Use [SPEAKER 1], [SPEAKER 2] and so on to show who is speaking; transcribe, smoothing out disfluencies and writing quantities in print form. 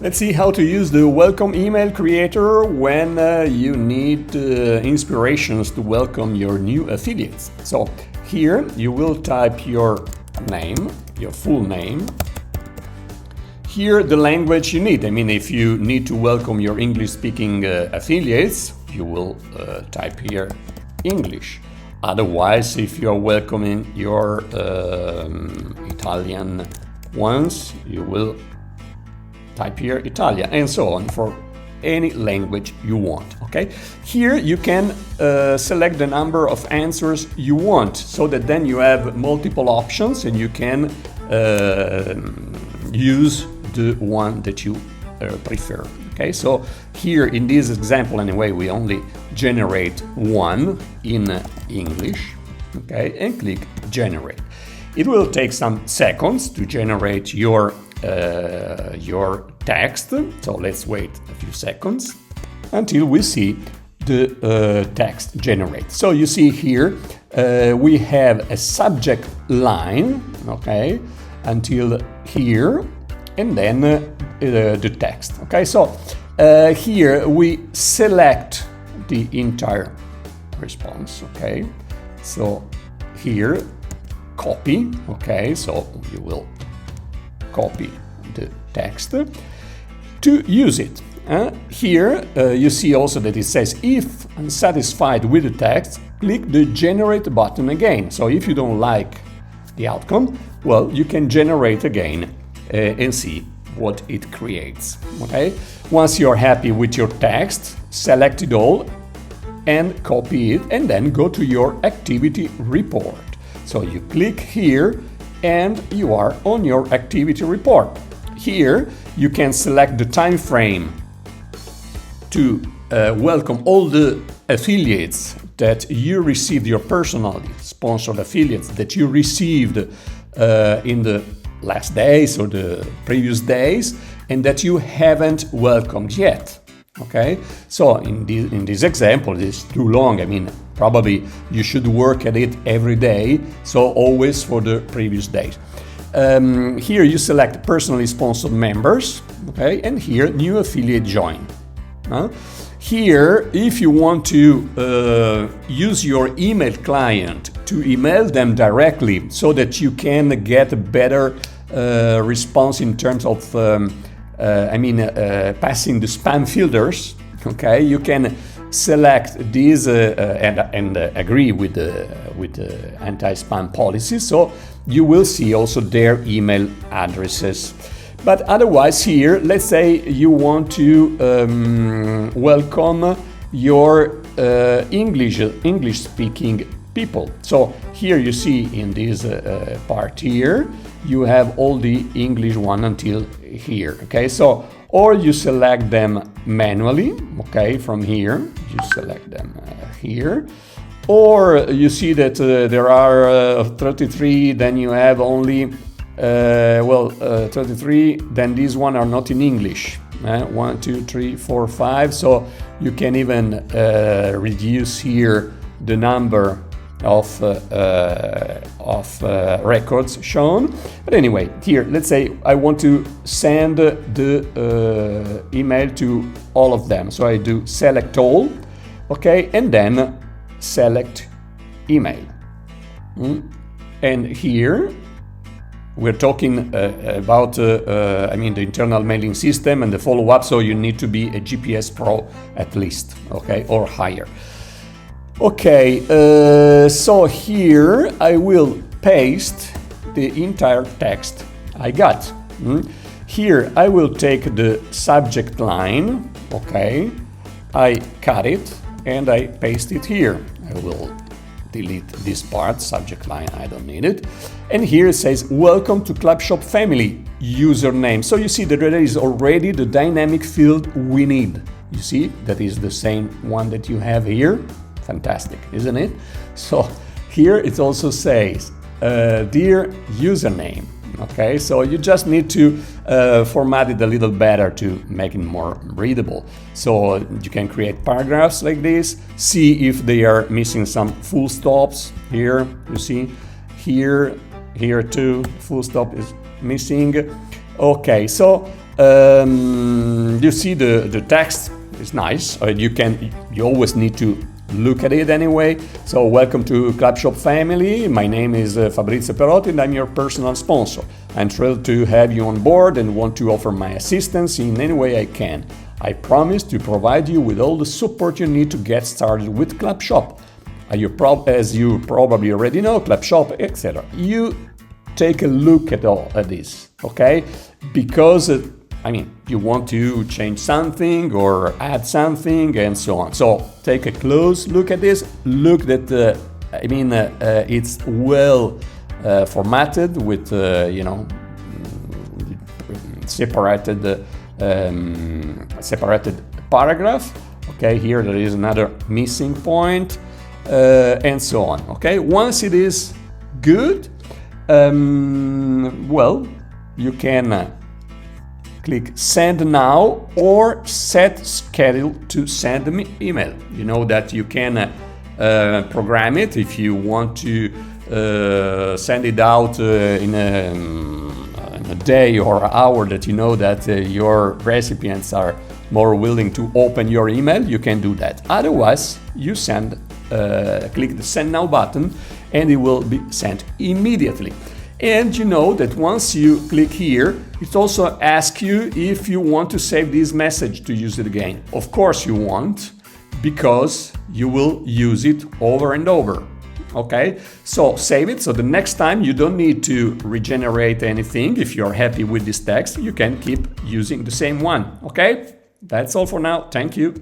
[SPEAKER 1] Let's see how to use the welcome email creator when you need inspirations to welcome your new affiliates. So here you will type your name, your full name. Here the language you need. I mean, if you need to welcome your English-speaking affiliates, you will type here English. Otherwise, if you're welcoming your Italian ones, you will type here Italian, and so on for any language you want. Okay, here you can select the number of answers you want, so that then you have multiple options and you can use the one that you prefer. Okay, so here in this example anyway, we only generate one in English. Okay, and click generate. It will take some seconds to generate your text, so let's wait a few seconds until we see the text generate. So you see here we have a subject line, okay, until here, and then the text. Okay, so here we select the entire response. Okay, so here copy. Okay, so you will copy the text to use it. Here you see also that it says if unsatisfied with the text, click the generate button again. So if you don't like the outcome, well, you can generate again and see what it creates. Okay, once you're happy with your text, select it all and copy it, and then go to your activity report. So you click here and you are on your activity report. Here you can select the time frame to welcome all the affiliates that you received, your personally sponsored affiliates that you received in the last days or the previous days and that you haven't welcomed yet. Okay, so in this example, it's too long. I mean, probably you should work at it every day, so always for the previous days. Here you select personally sponsored members, okay, and here new affiliate join. Here, if you want to use your email client to email them directly so that you can get a better response in terms of passing the spam filters, okay, you can select these and agree with the anti-spam policy, so you will see also their email addresses. But otherwise here, let's say you want to welcome your English-speaking people. So here you see in this part here, you have all the English one until here. Okay, so or you select them manually. Okay, from here you select them here, or you see that there are 33. Then you have only 33. Then these one are not in English. 1, 2, 3, 4, 5. So you can even reduce here the number of records shown. But anyway, here let's say I want to send the email to all of them, so I do select all, okay, and then select email. And here we're talking about the internal mailing system and the follow-up, so you need to be a GPS Pro at least, okay, or higher. Okay, so here I will paste the entire text I got. Here I will take the subject line, okay, I cut it and I paste it here. I will delete this part, subject line, I don't need it. And here it says, welcome to Clubshop family, username. So you see that there is already the dynamic field we need. You see, that is the same one that you have here. Fantastic, isn't it? So here it also says, dear username. Okay, so you just need to format it a little better to make it more readable. So you can create paragraphs like this, see if they are missing some full stops. Here, you see, here too, full stop is missing. Okay, so You see the text is nice. You always need to look at it anyway. So welcome to Clubshop family. My name is Fabrizio Perotti and I'm your personal sponsor. I'm thrilled to have you on board and want to offer my assistance in any way I can. I promise to provide you with all the support you need to get started with Clubshop. As you probably already know, Clubshop, etc. You take a look at all of this, okay? Because you want to change something or add something and so on. So take a close look at this. Look that it's well formatted with separated paragraph. Okay, here there is another missing point, and so on. Okay, once it is good, you can click send now or set schedule to send me email. You know that you can program it if you want to send it out in a day or hour that you know that your recipients are more willing to open your email. You can do that. Otherwise, you click the send now button and it will be sent immediately. And you know that once you click here, it also asks you if you want to save this message to use it again. Of course you want, because you will use it over and over. Okay, so save it. So the next time you don't need to regenerate anything. If you're happy with this text, you can keep using the same one. Okay, that's all for now. Thank you.